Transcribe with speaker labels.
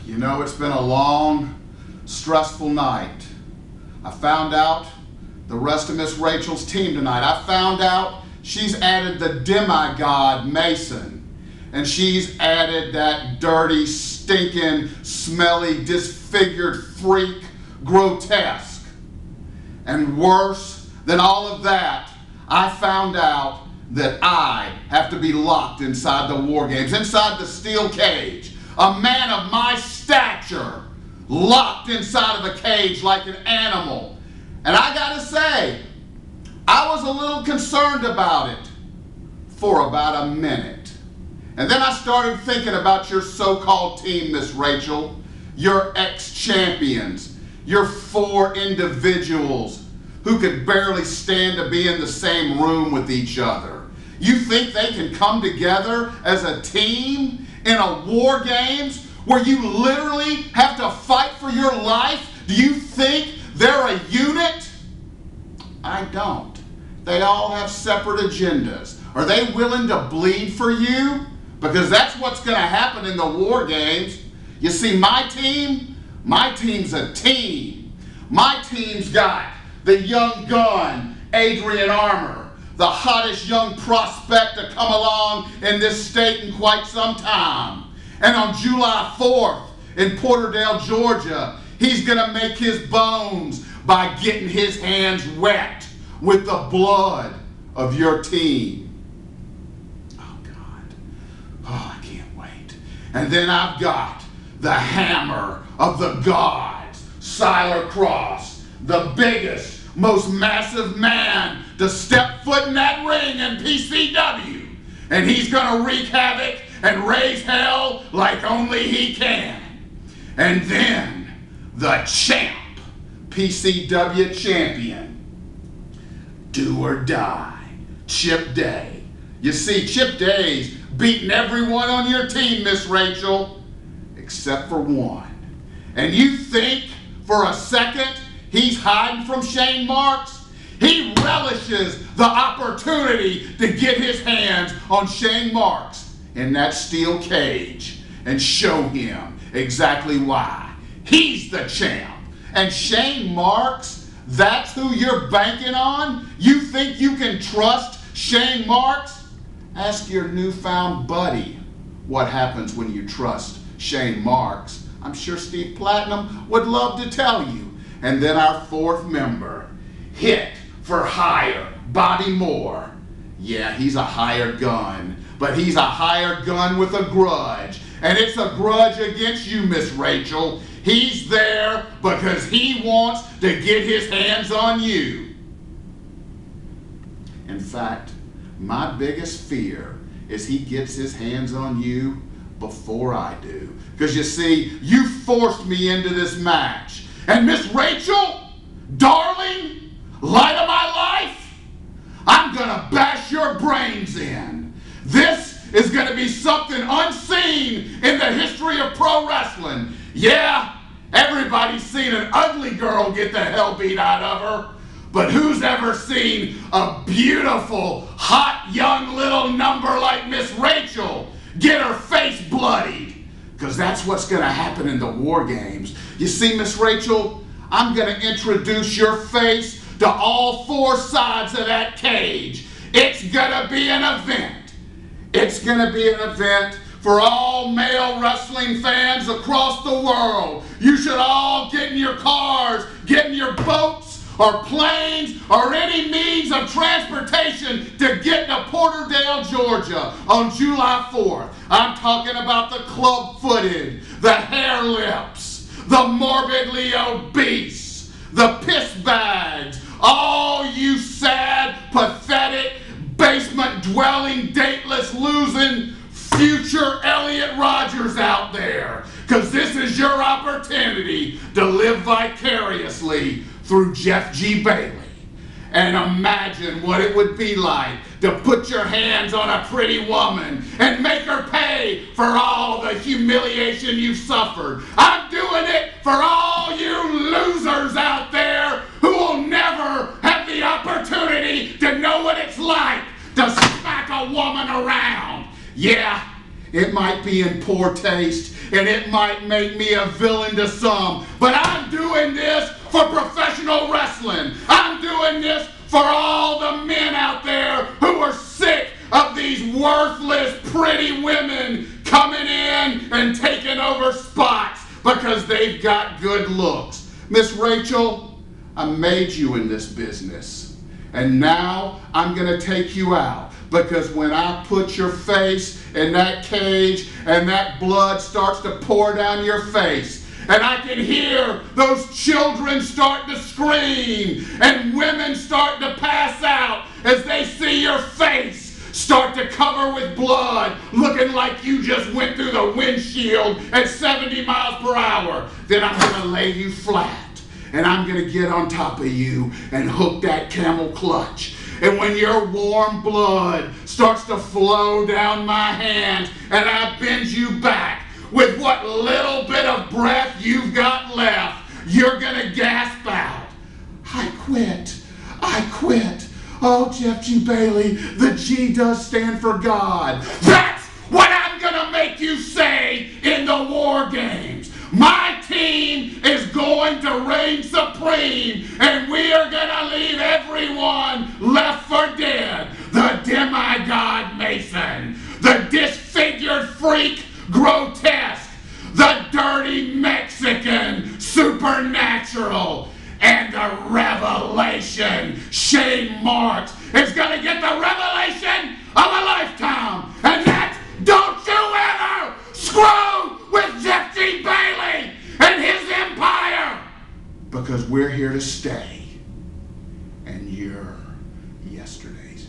Speaker 1: You know, it's been a long, stressful night. I found out the rest of Miss Rachel's team tonight. I found out she's added the demigod Mason, and she's added that dirty, stinking, smelly, disfigured freak Grotesque. And worse than all of that, I found out that I have to be locked inside the war games, inside the steel cage. A man of my stature, locked inside of a cage like an animal. And I gotta say, I was a little concerned about it for about a minute. And then I started thinking about your so-called team, Miss Rachel, your ex-champions, your 4 individuals who could barely stand to be in the same room with each other. You think they can come together as a team in a war games where you literally have to fight for your life? Do you think they're a unit? I don't. They all have separate agendas. Are they willing to bleed for you? Because that's what's going to happen in the war games. You see, my team's a team. My team's got the young gun, Adrian Armour, the hottest young prospect to come along in this state in quite some time. And on July 4th in Porterdale, Georgia, he's going to make his bones by getting his hands wet with the blood of your team. Oh, God. Oh, I can't wait. And then I've got the hammer of the gods, Siler Cross, the biggest, most massive man to step foot in that ring in PCW. And he's going to wreak havoc and raise hell like only he can. And then the champ, PCW champion, do or die, Chip Day. You see, Chip Day's beaten everyone on your team, Miss Rachel, except for one. And you think for a second he's hiding from Shane Marks? He relishes the opportunity to get his hands on Shane Marks in that steel cage and show him exactly why he's the champ. And Shane Marks, that's who you're banking on? You think you can trust Shane Marks? Ask your newfound buddy what happens when you trust Shane Marks. I'm sure Steve Platinum would love to tell you. And then our 4th member, hit for hire, Bobby Moore. Yeah, he's a hired gun, but he's a hired gun with a grudge. And it's a grudge against you, Miss Rachel. He's there because he wants to get his hands on you. In fact, my biggest fear is he gets his hands on you before I do. Because you see, you forced me into this match. And Miss Rachel, darling, light of my life, I'm gonna bash your brains in. This is gonna be something unseen in the history of pro wrestling. Yeah, everybody's seen an ugly girl get the hell beat out of her, but who's ever seen a beautiful, hot, young little number like Miss Rachel get her face bloodied? Because that's what's gonna happen in the war games. You see, Miss Rachel, I'm gonna introduce your face to all 4 sides of that cage. It's gonna be an event. It's gonna be an event for all male wrestling fans across the world. You should all get in your cars, get in your boats, or planes, or any means of transportation to get to Porterdale, Georgia on July 4th. I'm talking about the club-footed, the hair lips, the morbidly obese, the piss bags, all you sad, pathetic, basement-dwelling, dateless, losing, future Elliot Rogers out there. Because this is your opportunity to live vicariously through Jeff G. Bailey. And imagine what it would be like to put your hands on a pretty woman and make her pay for all the humiliation you've suffered. I'm doing it for all you losers out there who will never have the opportunity to know what it's like to smack a woman around. Yeah, It might be in poor taste, and it might make me a villain to some, but I'm doing this for professional wrestling. I'm doing this for all the men out there who are sick of these worthless, pretty women coming in and taking over spots because they've got good looks. Miss Rachel, I made you in this business, and now I'm going to take you out, because when I put your face in that cage and that blood starts to pour down your face, and I can hear those children start to scream and women start to pass out as they see your face start to cover with blood, looking like you just went through the windshield at 70 miles per hour, then I'm going to lay you flat, and I'm going to get on top of you and hook that camel clutch. And when your warm blood starts to flow down my hands and I bend you back with what little bit of breath you've got left, you're going to gasp out, "I quit. I quit. Oh, Jeff G. Bailey, the G does stand for God." That's what I'm going to make you say in the war games. My team is going to reign supreme, and we are going to leave everyone left for dead. The demigod Mason, the disfigured freak grotesque, the dirty Mexican supernatural, and the revelation Shane Marks is going to get the revelation of a lifetime. And that's, don't you ever screw with Jeff G. Bailey and his empire, because we're here to stay, and you're yesterday's